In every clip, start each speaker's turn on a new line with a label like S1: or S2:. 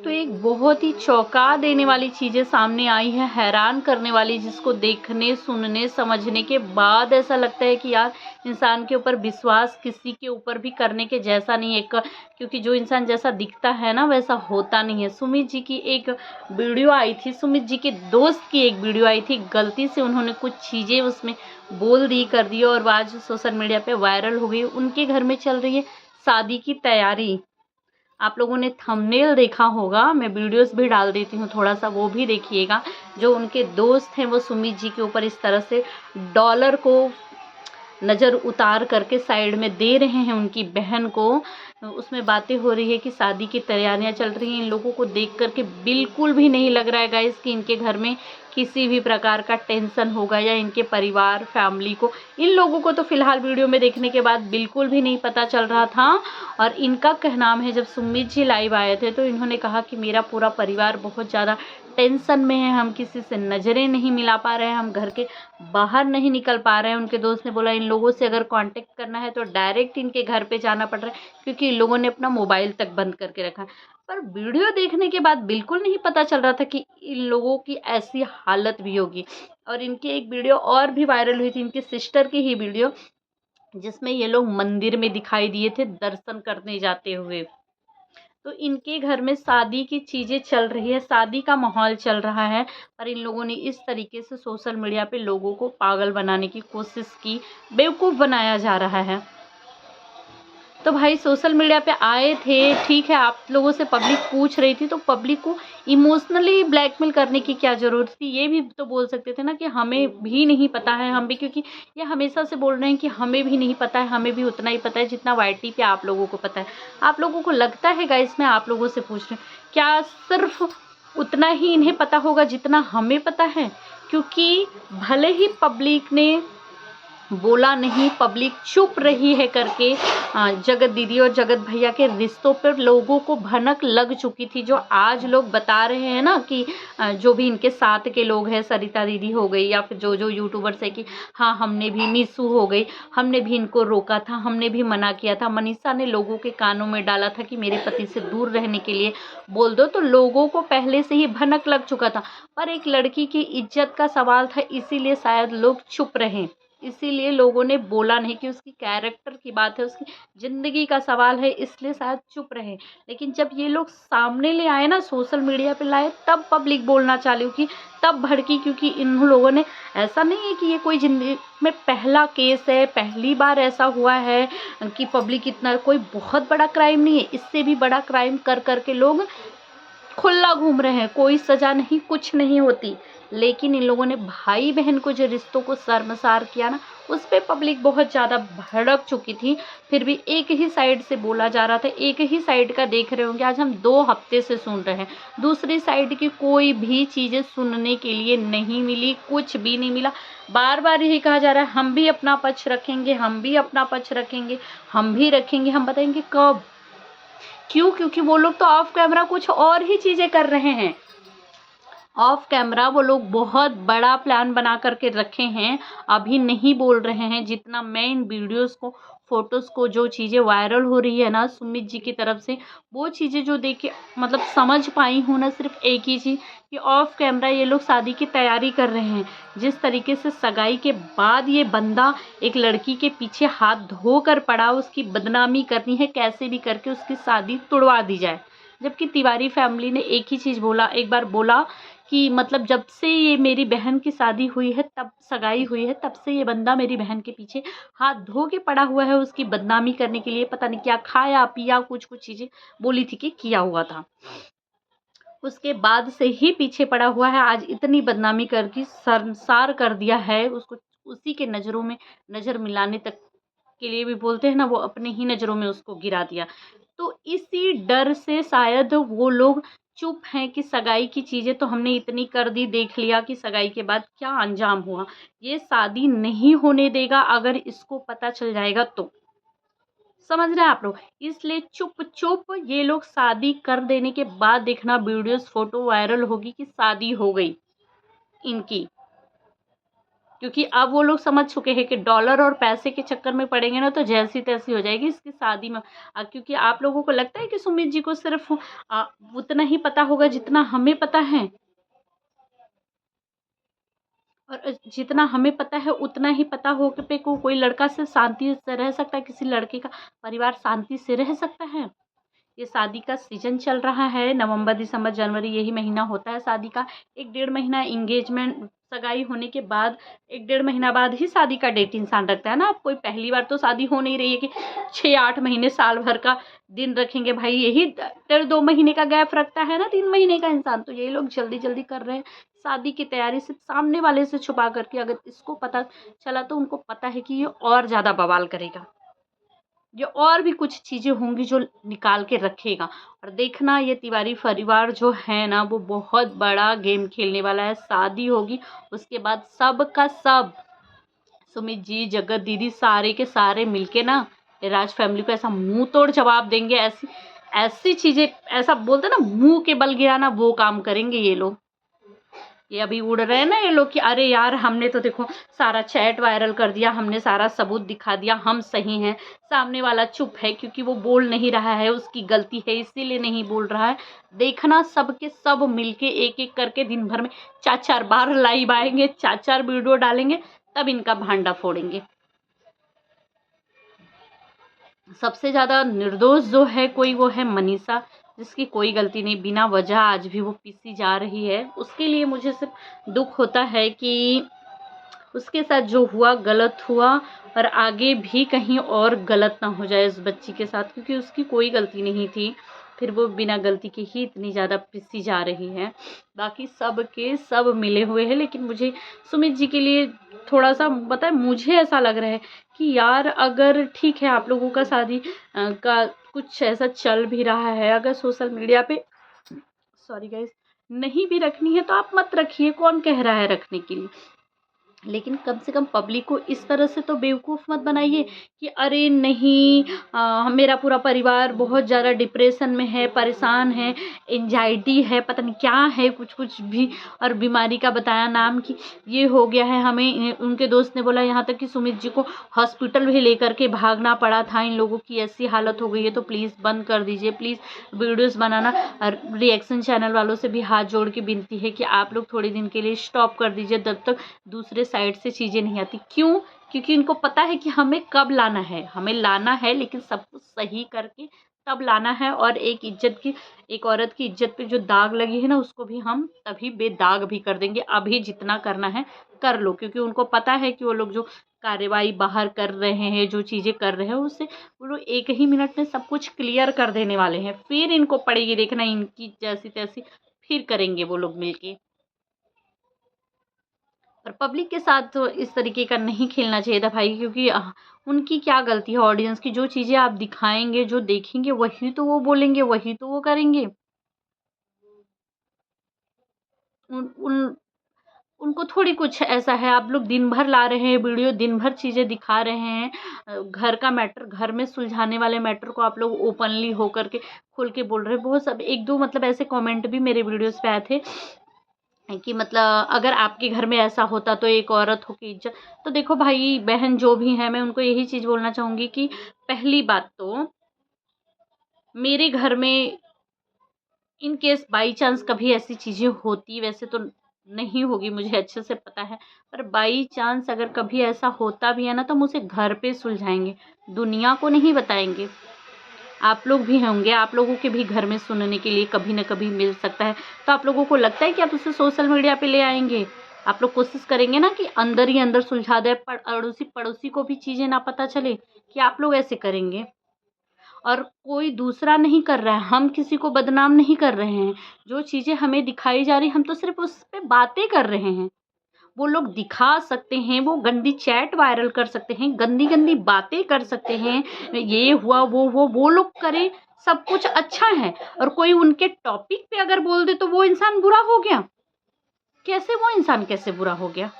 S1: तो एक बहुत ही चौंका देने वाली चीज़ें सामने आई हैं, हैरान करने वाली, जिसको देखने, सुनने, समझने के बाद ऐसा लगता है कि यार इंसान के ऊपर विश्वास किसी के ऊपर भी करने के जैसा नहीं है। क्योंकि जो इंसान जैसा दिखता है ना वैसा होता नहीं है। सुमित जी की एक वीडियो आई थी, सुमित जी के दोस्त की एक वीडियो आई थी, गलती से उन्होंने कुछ चीज़ें उसमें बोल दी, कर दी और वो आज सोशल मीडिया पे वायरल हो गई। उनके घर में चल रही है शादी की तैयारी। आप लोगों ने थंबनेल देखा होगा, मैं वीडियोस भी डाल देती हूँ, थोड़ा-सा वो भी देखिएगा। जो उनके दोस्त हैं वो सुमित जी के ऊपर इस तरह से डॉलर को नज़र उतार करके साइड में दे रहे हैं उनकी बहन को। उसमें बातें हो रही है कि शादी की तैयारियां चल रही हैं। इन लोगों को देख करके बिल्कुल भी नहीं लग रहा है गाइस कि इनके घर में किसी भी प्रकार का टेंशन होगा या इनके परिवार फैमिली को। इन लोगों को तो फिलहाल वीडियो में देखने के बाद बिल्कुल भी नहीं पता चल रहा था। और इनका कहना है, जब सुमित जी लाइव आए थे तो इन्होंने कहा कि मेरा पूरा परिवार बहुत ज़्यादा टेंशन में है, हम किसी से नज़रें नहीं मिला पा रहे हैं, हम घर के बाहर नहीं निकल पा रहे हैं। उनके दोस्त ने बोला इन लोगों से अगर कांटेक्ट करना है तो डायरेक्ट इनके घर पे जाना पड़ रहा है, क्योंकि इन लोगों ने अपना मोबाइल तक बंद करके रखा है। पर वीडियो देखने के बाद बिल्कुल नहीं पता चल रहा था कि इन लोगों की ऐसी हालत भी होगी। और इनकी एक वीडियो और भी वायरल हुई थी, इनकी सिस्टर की ही वीडियो, जिसमें ये लोग मंदिर में दिखाई दिए थे दर्शन करने जाते हुए। तो इनके घर में शादी की चीज़ें चल रही है, शादी का माहौल चल रहा है, पर इन लोगों ने इस तरीके से सोशल मीडिया पे लोगों को पागल बनाने की कोशिश की, बेवकूफ़ बनाया जा रहा है। तो भाई सोशल मीडिया पे आए थे, ठीक है, आप लोगों से पब्लिक पूछ रही थी तो पब्लिक को इमोशनली ब्लैकमेल करने की क्या ज़रूरत थी? ये भी तो बोल सकते थे ना कि हमें भी नहीं पता है, हम भी, क्योंकि ये हमेशा से बोल रहे हैं कि हमें भी नहीं पता है, हमें भी उतना ही पता है जितना वाईटी पे आप लोगों को पता है। आप लोगों को लगता है गाइस, मैं आप लोगों से पूछ रही हूँ, क्या सिर्फ़ उतना ही इन्हें पता होगा जितना हमें पता है? क्योंकि भले ही पब्लिक ने बोला नहीं, पब्लिक चुप रही है करके जगत दीदी और जगत भैया के रिश्तों पर लोगों को भनक लग चुकी थी। जो आज लोग बता रहे हैं ना कि जो भी इनके साथ के लोग हैं, सरिता दीदी हो गई या फिर जो यूट्यूबर्स है कि हाँ हमने भी, मीसू हो गई, हमने भी इनको रोका था, हमने भी मना किया था, मनीषा ने लोगों के कानों में डाला था कि मेरे पति से दूर रहने के लिए बोल दो, तो लोगों को पहले से ही भनक लग चुका था। पर एक लड़की की इज्जत का सवाल था, इसीलिए शायद लोग चुप रहे, इसीलिए लोगों ने बोला नहीं, कि उसकी कैरेक्टर की बात है, उसकी ज़िंदगी का सवाल है, इसलिए शायद चुप रहे। लेकिन जब ये लोग सामने ले आए ना, सोशल मीडिया पे लाए, तब पब्लिक बोलना चालू की, तब भड़की, क्योंकि इन लोगों ने, ऐसा नहीं है कि ये कोई ज़िंदगी में पहला केस है, पहली बार ऐसा हुआ है कि पब्लिक इतना, कोई बहुत बड़ा क्राइम नहीं है, इससे भी बड़ा क्राइम कर के लोग खुला घूम रहे हैं, कोई सज़ा नहीं, कुछ नहीं होती। लेकिन इन लोगों ने भाई बहन को जो रिश्तों को शर्मसार किया ना, उस पे पब्लिक बहुत ज़्यादा भड़क चुकी थी। फिर भी एक ही साइड से बोला जा रहा था, एक ही साइड का देख रहे होंगे, आज हम 2 हफ्ते से सुन रहे हैं। दूसरी साइड की कोई भी चीज़ें सुनने के लिए नहीं मिली, कुछ भी नहीं मिला। बार-बार यही कहा जा रहा है, हम भी अपना पक्ष रखेंगे, हम भी अपना पक्ष रखेंगे, हम भी रखेंगे, हम बताएँगे कब? क्यों? क्योंकि वो लोग तो ऑफ कैमरा कुछ और ही चीज़ें कर रहे हैं। ऑफ कैमरा वो लोग बहुत बड़ा प्लान बना करके रखे हैं, अभी नहीं बोल रहे हैं। जितना मैं इन वीडियोस को, फोटोज़ को, जो चीज़ें वायरल हो रही है ना सुमित जी की तरफ से, वो चीज़ें जो देख के मतलब समझ पाई हूँ ना, सिर्फ एक ही चीज़ कि ऑफ कैमरा ये लोग शादी की तैयारी कर रहे हैं। जिस तरीके से सगाई के बाद ये बंदा एक लड़की के पीछे हाथ धो कर पड़ा, उसकी बदनामी करनी है, कैसे भी करके उसकी शादी तुड़वा दी जाए। जबकि तिवारी फैमिली ने एक ही चीज़ बोला, एक बार बोला कि मतलब जब से ये मेरी बहन की शादी हुई है, तब सगाई हुई है, तब से ये बंदा मेरी बहन के पीछे हाथ धो के पड़ा हुआ है, उसकी बदनामी करने के लिए। पता नहीं क्या खाया पिया, कुछ कुछ चीज़ें बोली थी कि किया हुआ था। उसके बाद से ही पीछे पड़ा हुआ है। आज इतनी बदनामी करके शर्मसार कर दिया है उसको, उसी के नज़रों में नज़र मिलाने तक के लिए भी बोलते हैं ना, वो अपने ही नज़रों में उसको गिरा दिया। तो इसी डर से शायद वो लोग चुप हैं कि सगाई की चीज़ें तो हमने इतनी कर दी, देख लिया कि सगाई के बाद क्या अंजाम हुआ। ये शादी नहीं होने देगा अगर इसको पता चल जाएगा तो। समझ रहे हैं आप लोग? इसलिए चुप-चुप ये लोग शादी कर देने के बाद देखना वीडियोज़, फ़ोटो वायरल होगी कि शादी हो गई इनकी। क्योंकि अब वो लोग समझ चुके हैं कि डॉलर और पैसे के चक्कर में पड़ेंगे ना तो जैसी तैसी हो जाएगी इसकी शादी में। क्योंकि आप लोगों को लगता है कि सुमित जी को सिर्फ उतना ही पता होगा जितना हमें पता है, और जितना हमें पता है उतना ही पता हो कि पे को कोई लड़का से शांति से रह सकता है, किसी लड़के का परिवार शांति से रह सकता है। ये शादी का सीजन चल रहा है, नवंबर दिसंबर जनवरी यही महीना होता है शादी का। 1-1.5 महीना इंगेजमेंट सगाई होने के बाद 1-1.5 महीना बाद ही शादी का डेट इंसान रखता है ना। अब कोई पहली बार तो शादी हो नहीं रही है कि 6-8 महीने साल भर का दिन रखेंगे भाई, यही 1.5-2 महीने का गैप रखता है ना 3 महीने का इंसान। तो यही लोग जल्दी जल्दी कर रहे हैं शादी की तैयारी, सिर्फ सामने वाले से छुपा करके। अगर इसको पता चला तो उनको पता है कि ये और ज़्यादा बवाल करेगा, ये और भी कुछ चीज़ें होंगी जो निकाल के रखेगा। और देखना ये तिवारी परिवार जो है ना वो बहुत बड़ा गेम खेलने वाला है। शादी होगी उसके बाद सब का सब, सुमित जी, जगत दीदी, सारे के सारे मिलके ना ये राज फैमिली को ऐसा मुंह तोड़ जवाब देंगे। ऐसी ऐसी चीज़ें, ऐसा बोलते ना मुंह के बल गिराना, वो काम करेंगे ये लोग। ये अभी उड़ रहे हैं ना ये लोग कि अरे यार हमने तो देखो सारा चैट वायरल कर दिया, हमने सारा सबूत दिखा दिया, हम सही हैं। सामने वाला चुप है क्योंकि वो बोल नहीं रहा है, उसकी गलती है इसीलिए नहीं बोल रहा है। देखना सब के सब मिलके एक एक करके दिन भर में 4-4 बार लाइव आएंगे, 4-4 वीडियो डालेंगे, तब इनका भांडा फोड़ेंगे। सबसे ज़्यादा निर्दोष जो है कोई, वो है मनीषा, जिसकी कोई गलती नहीं, बिना वजह आज भी वो पीसी जा रही है। उसके लिए मुझे सिर्फ दुख होता है कि उसके साथ जो हुआ गलत हुआ, और आगे भी कहीं और गलत ना हो जाए उस बच्ची के साथ, क्योंकि उसकी कोई गलती नहीं थी। फिर वो बिना गलती के ही इतनी ज़्यादा पिसी जा रही है। बाकी सब के सब मिले हुए हैं, लेकिन मुझे सुमित जी के लिए थोड़ा सा पता है, मुझे ऐसा लग रहा है कि यार अगर ठीक है आप लोगों का शादी का कुछ ऐसा चल भी रहा है, अगर सोशल मीडिया पे सॉरी गाइस नहीं भी रखनी है तो आप मत रखिए, कौन कह रहा है रखने के लिए। लेकिन कम से कम पब्लिक को इस तरह से तो बेवकूफ़ मत बनाइए कि अरे नहीं मेरा पूरा परिवार बहुत ज़्यादा डिप्रेशन में है, परेशान है, एंजाइटी है, पता नहीं क्या है, कुछ कुछ भी और बीमारी का बताया नाम कि ये हो गया है हमें। उनके दोस्त ने बोला यहाँ तक कि सुमित जी को हॉस्पिटल भी लेकर के भागना पड़ा था, इन लोगों की ऐसी हालत हो गई है। तो प्लीज़ बंद कर दीजिए, प्लीज़ वीडियोज़ बनाना। और रिएक्शन चैनल वालों से भी हाथ जोड़ के विनती है कि आप लोग थोड़े दिन के लिए स्टॉप कर दीजिए, जब तक दूसरे साइड से चीज़ें नहीं आती। क्यों? क्योंकि इनको पता है कि हमें कब लाना है, हमें लाना है, लेकिन सब कुछ सही करके तब लाना है। और एक औरत की इज्जत पे जो दाग लगी है ना, उसको भी हम तभी बेदाग भी कर देंगे। अभी जितना करना है कर लो, क्योंकि उनको पता है कि वो लोग जो कार्रवाई बाहर कर रहे हैं, जो चीज़ें कर रहे हैं, उससे वो लोग 1 ही मिनट में सब कुछ क्लियर कर देने वाले हैं। फिर इनको पड़ेगी देखना इनकी जैसी तैसी, फिर करेंगे वो लोग मिलके। पर पब्लिक के साथ तो इस तरीके का नहीं खेलना चाहिए था भाई, क्योंकि उनकी क्या गलती है। ऑडियंस की जो चीज़ें आप दिखाएंगे, जो देखेंगे, वही तो वो बोलेंगे, वही तो वो करेंगे। उन उन उनको थोड़ी कुछ ऐसा है, आप लोग दिन भर ला रहे हैं वीडियो, दिन भर चीज़ें दिखा रहे हैं। घर का मैटर, घर में सुलझाने वाले मैटर को आप लोग ओपनली होकर के खोल के बोल रहे हैं। बहुत सब 1-2 मतलब ऐसे कमेंट भी मेरे वीडियोस पे आए थे कि मतलब अगर आपके घर में ऐसा होता तो एक औरत हो की इज्जत। तो देखो भाई बहन जो भी हैं, मैं उनको यही चीज़ बोलना चाहूँगी कि पहली बात तो मेरे घर में इन केस बाई चांस कभी ऐसी चीज़ें होती, वैसे तो नहीं होगी मुझे अच्छे से पता है, पर बाई चांस अगर कभी ऐसा होता भी है ना तो हम उसे घर पे सुलझाएंगे, दुनिया को नहीं बताएंगे। आप लोग भी होंगे, आप लोगों के भी घर में सुनने के लिए कभी न कभी मिल सकता है। तो आप लोगों को लगता है कि आप उसे सोशल मीडिया पे ले आएंगे? आप लोग कोशिश करेंगे ना कि अंदर ही अंदर सुलझा दें, अड़ोसी पड़ोसी को भी चीज़ें ना पता चले, कि आप लोग ऐसे करेंगे? और कोई दूसरा नहीं कर रहा है, हम किसी को बदनाम नहीं कर रहे हैं। जो चीज़ें हमें दिखाई जा रही, हम तो सिर्फ उस पे बातें कर रहे हैं। वो लोग दिखा सकते हैं, वो गंदी चैट वायरल कर सकते हैं, गंदी गंदी बातें कर सकते हैं, ये हुआ वो लोग करें, सब कुछ अच्छा है। और कोई उनके टॉपिक पे अगर बोल दे तो वो इंसान बुरा हो गया। कैसे वो इंसान कैसे बुरा हो गया?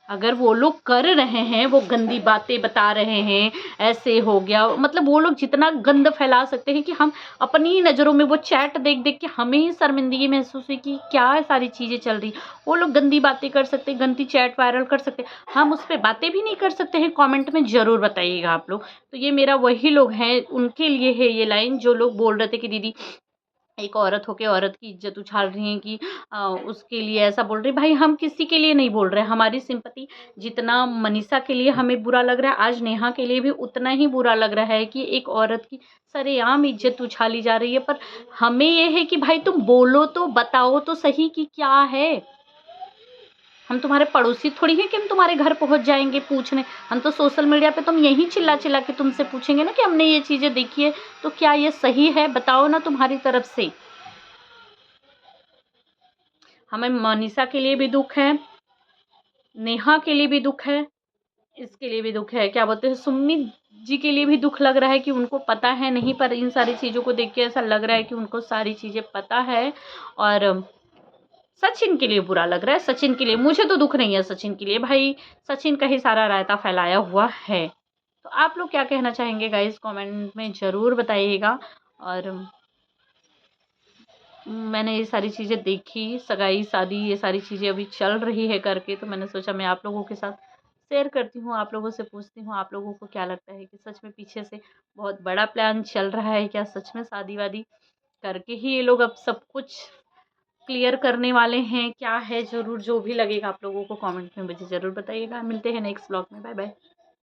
S1: अगर वो लोग कर रहे हैं, वो गंदी बातें बता रहे हैं, ऐसे हो गया, मतलब वो लोग जितना गंद फैला सकते हैं कि हम अपनी ही नज़रों में वो चैट देख-देख के हमें ही शर्मिंदगी महसूस हुई कि क्या सारी चीज़ें चल रही हैं। वो लोग गंदी बातें कर सकते हैं, गंदी चैट वायरल कर सकते हैं, हम उस पे बातें भी नहीं कर सकते हैं। कमेंट में ज़रूर बताइएगा आप लोग। तो ये मेरा वही लोग हैं, उनके लिए है ये लाइन, जो लोग बोल रहे थे कि दीदी एक औरत होके औरत की इज्जत उछाल रही हैं कि उसके लिए ऐसा बोल रही हैं। भाई हम किसी के लिए नहीं बोल रहे हैं, हमारी सिंपैथी जितना मनीषा के लिए हमें बुरा लग रहा है, आज नेहा के लिए भी उतना ही बुरा लग रहा है कि एक औरत की सरेआम इज्जत उछाली जा रही है। पर हमें ये है कि भाई तुम बोलो तो, बताओ तो सही कि क्या है। हम तुम्हारे पड़ोसी थोड़ी हैं कि हम तुम्हारे घर पहुँच जाएँगे पूछने। हम तो सोशल मीडिया पे तुम यही चिल्ला-चिल्ला के तुमसे पूछेंगे ना कि हमने ये चीज़ें देखी है, तो क्या ये सही है? बताओ ना तुम्हारी तरफ से। हमें मनीषा के लिए भी दुःख है, नेहा के लिए भी दुःख है, इसके लिए भी दुःख है, क्या बोलते हैं, सुमित जी के लिए भी दुःख लग रहा है कि उनको पता है नहीं, पर इन सारी चीज़ों को देख के ऐसा लग रहा है कि उनको सारी चीज़ें पता है। और सचिन के लिए बुरा लग रहा है, सचिन के लिए, मुझे तो दुःख नहीं है सचिन के लिए, भाई सचिन का ही सारा रायता फैलाया हुआ है। तो आप लोग क्या कहना चाहेंगे गाइज़, कमेंट में ज़रूर बताइएगा। और मैंने ये सारी चीज़ें देखी, सगाई, शादी, ये सारी चीज़ें अभी चल रही है करके, तो मैंने सोचा मैं आप लोगों के साथ शेयर करती हूँ, आप लोगों से पूछती हूँ, आप लोगों को क्या लगता है कि सच में पीछे से बहुत बड़ा प्लान चल रहा है क्या? सच में शादी-वादी करके ही ये लोग अब सब कुछ क्लियर करने वाले हैं? क्या है? ज़रूर जो भी लगेगा आप लोगों को कमेंट में मुझे ज़रूर बताइएगा। मिलते हैं नेक्स्ट व्लॉग में। Bye bye.